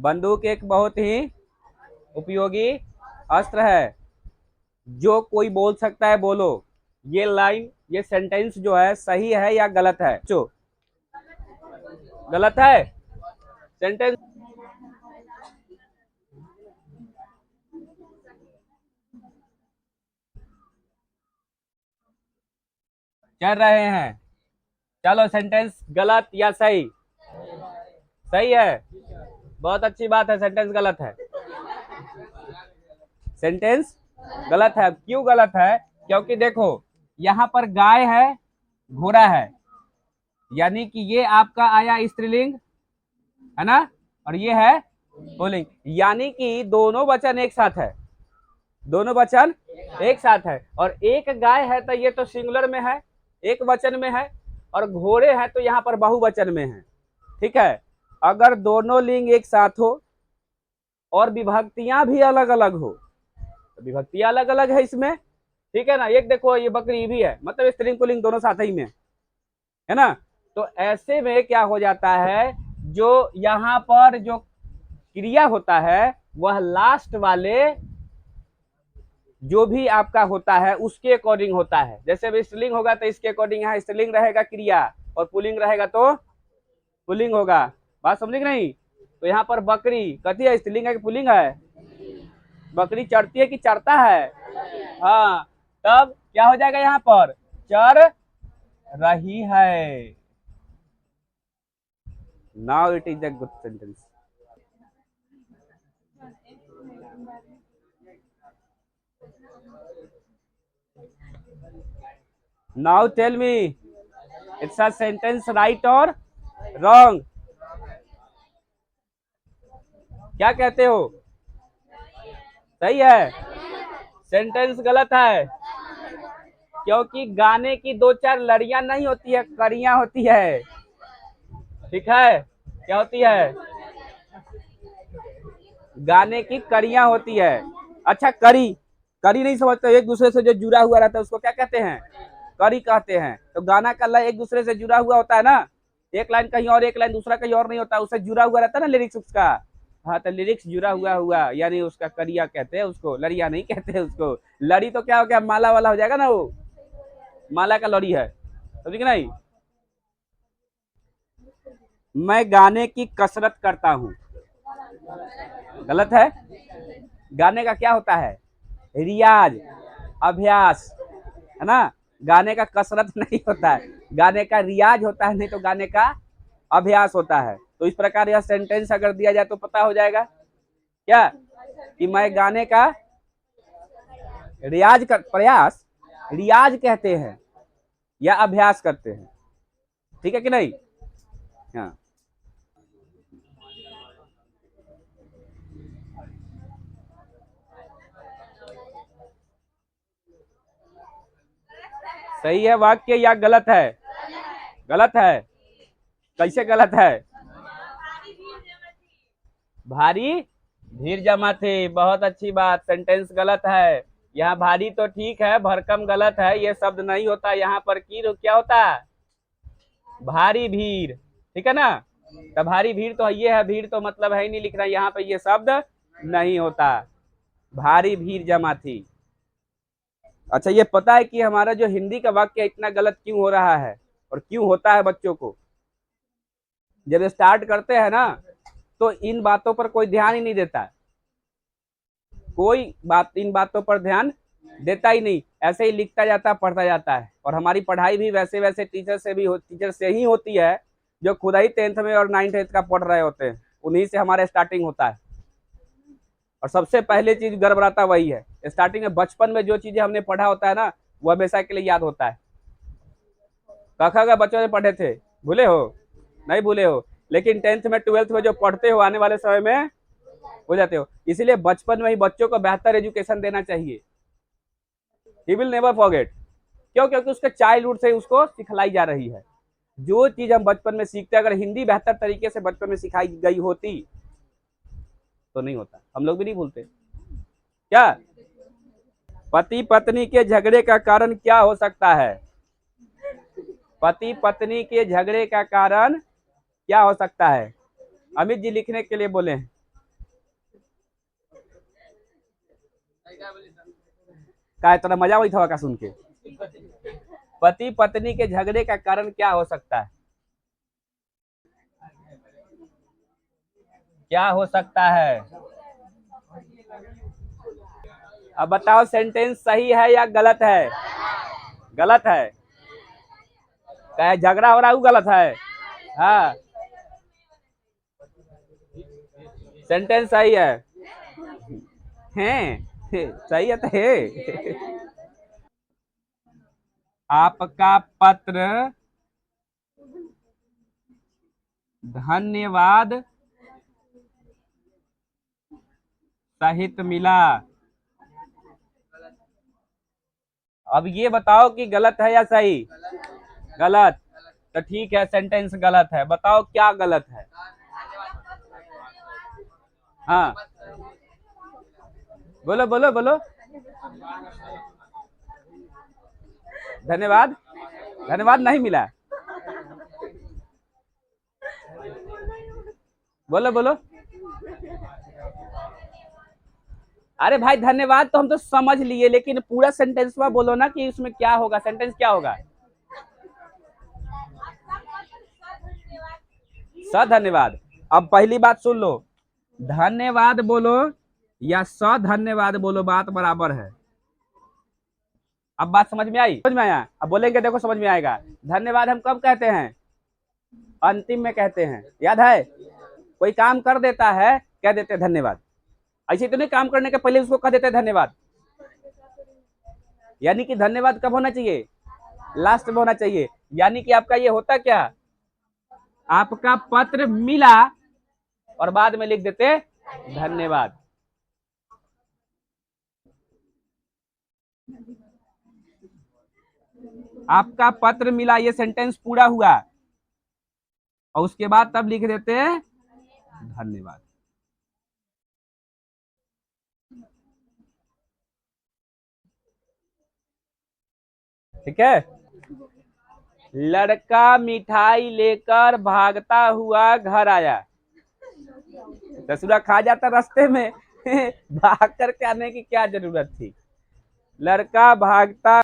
बंदूक एक बहुत ही उपयोगी अस्त्र है। जो कोई बोल सकता है बोलो, ये लाइन, ये सेंटेंस जो है सही है या गलत है? जो गलत है सेंटेंस। चल रहे हैं, चलो सेंटेंस गलत या सही? सही है, बहुत अच्छी बात है, सेंटेंस गलत है। सेंटेंस गलत है। क्यों गलत है? क्योंकि देखो, यहाँ पर गाय है, घोड़ा है, यानी कि ये आपका आया स्त्रीलिंग, है ना, और ये है पुल्लिंग, यानी कि दोनों वचन एक साथ है, दोनों वचन एक साथ है। और एक गाय है तो ये तो सिंगुलर में है, एक वचन में है, और घोड़े हैं तो यहाँ पर बहुवचन में है। ठीक है, अगर दोनों लिंग एक साथ हो और विभक्तियां भी अलग अलग हो, तो विभक्तियां अलग अलग है इसमें, ठीक है ना। एक देखो, ये बकरी भी है, मतलब स्त्रीलिंग पुल्लिंग दोनों साथ ही में है ना। तो ऐसे में क्या हो जाता है, जो यहाँ पर जो क्रिया होता है वह लास्ट वाले जो भी आपका होता है उसके अकॉर्डिंग होता है। जैसे अभी स्त्रीलिंग होगा तो इसके अकॉर्डिंग यहाँ स्त्रीलिंग रहेगा क्रिया, और पुल्लिंग रहेगा तो पुल्लिंग होगा। बात समझे कि नहीं? तो यहाँ पर बकरी कथी है, स्त्रीलिंग है कि पुल्लिंग है? बकरी चढ़ती है कि चरता है? हाँ, तब क्या हो जाएगा, यहाँ पर चर रही है। Now it is a good sentence. Now tell me, it's a sentence right और रॉन्ग? क्या कहते हो? सही है, सेंटेंस गलत है। क्योंकि गाने की दो चार लड़ियां नहीं होती है, कड़ियां होती है। ठीक है, क्या होती है? गाने की कड़ियां होती है। अच्छा, कड़ी कड़ी नहीं समझते? एक दूसरे से जो जुड़ा हुआ रहता है उसको क्या कहते हैं? कड़ी कहते हैं। तो गाना का लय एक दूसरे से जुड़ा हुआ होता है ना, एक लाइन कहीं और, एक लाइन दूसरा कहीं और नहीं होता, उससे जुड़ा हुआ रहता है ना लिरिक्स उसका। हाँ, तो लिरिक्स जुड़ा हुआ हुआ यानी उसका कड़िया कहते हैं उसको, लड़िया नहीं कहते हैं उसको। लड़ी तो क्या हो गया, माला वाला हो जाएगा ना, वो माला का लड़ी है, समझ गए नहीं? मैं गाने की कसरत करता हूँ, गलत है। गाने का क्या होता है? रियाज, अभ्यास, है ना। गाने का कसरत नहीं होता है, गाने का रियाज होता है, नहीं तो गाने का अभ्यास होता है। तो इस प्रकार यह सेंटेंस अगर दिया जाए तो पता हो जाएगा क्या, कि मैं गाने का रियाज कर, प्रयास, रियाज कहते हैं या अभ्यास करते हैं। ठीक है कि नहीं? हाँ, सही है वाक्य या गलत है? गलत है। कैसे गलत है? भारी भीड़ जमा थी, बहुत अच्छी बात, सेंटेंस गलत है। यहाँ भारी तो ठीक है, भरकम गलत है, ये शब्द नहीं होता यहाँ पर। की क्या होता है? भारी भीड़, ठीक है ना। तो भारी भीड़ तो ये है, भीड़ तो मतलब है ही नहीं लिख रहा, यहाँ पे ये शब्द नहीं होता। भारी भीड़ जमा थी। अच्छा, ये पता है कि हमारा जो हिंदी का वाक्य इतना गलत क्यों हो रहा है और क्यों होता है? बच्चों को जब स्टार्ट करते हैं ना, तो इन बातों पर कोई ध्यान ही नहीं देता, कोई बात इन बातों पर ध्यान देता ही नहीं, ऐसे ही लिखता जाता, पढ़ता जाता है। और हमारी पढ़ाई भी वैसे वैसे टीचर से ही होती है, जो खुद ही 10th में और 9th 8th का पढ़ रहे होते हैं, उन्हीं से हमारा स्टार्टिंग होता है। और सबसे पहले चीज गड़बड़ाता वही है, स्टार्टिंग में बचपन में जो चीजें हमने पढ़ा होता है ना, वो हमेशा के लिए याद होता है। कखा का बच्चों में पढ़े थे, भूले हो? नहीं भूले हो, लेकिन 10th में 12th में जो पढ़ते हो आने वाले समय में हो जाते हो। इसीलिए बचपन में ही बच्चों को बेहतर एजुकेशन देना चाहिए। He will never forget. क्यों? क्योंकि उसके चाइल्डहुड से उसको सिखलाई जा रही है। जो चीज हम बचपन में सीखते हैं, अगर हिंदी बेहतर तरीके से बचपन में सिखाई गई होती तो नहीं होता, हम लोग भी नहीं भूलते। क्या पति पत्नी के झगड़े का कारण क्या हो सकता है? पति पत्नी के झगड़े का कारण क्या हो सकता है? अमित जी लिखने के लिए बोले हैं। का इतना मजा हुई था का सुन के। पति पत्नी के झगड़े का कारण क्या हो सकता है? क्या हो सकता है? अब बताओ सेंटेंस सही है या गलत है? गलत है। क्या झगड़ा हो रहा है वो गलत है? हाँ, सेंटेंस सही है। हैं सही है तो है। आपका पत्र धन्यवाद सहित मिला। अब ये बताओ कि गलत है या सही? गलत। तो ठीक है, सेंटेंस गलत है। बताओ क्या गलत है? हाँ, बोलो बोलो बोलो। धन्यवाद, धन्यवाद नहीं मिला। बोलो बोलो। अरे भाई धन्यवाद तो हम तो समझ लिए, लेकिन पूरा सेंटेंस बोलो ना कि उसमें क्या होगा, सेंटेंस क्या होगा? धन्यवाद। अब पहली बात सुन लो, धन्यवाद बोलो या धन्यवाद बोलो, बात बराबर है। अब बात समझ में आई? समझ में आया? अब बोलेंगे देखो समझ में आएगा। धन्यवाद हम कब कहते हैं? अंतिम में कहते हैं, याद है? कोई काम कर देता है, कह देते हैं धन्यवाद। ऐसे तो नहीं काम करने के पहले उसको कह देते हैं धन्यवाद। यानी कि धन्यवाद कब होना चाहिए? लास्ट में होना चाहिए। यानी कि आपका ये होता क्या, आपका पत्र मिला और बाद में लिख देते धन्यवाद। आपका पत्र मिला, ये सेंटेंस पूरा हुआ और उसके बाद तब लिख देते हैं धन्यवाद। ठीक है। लड़का मिठाई लेकर भागता हुआ घर आया। ससुरा खा जाता रास्ते में। भाग करके आने की क्या जरूरत थी? लड़का भागता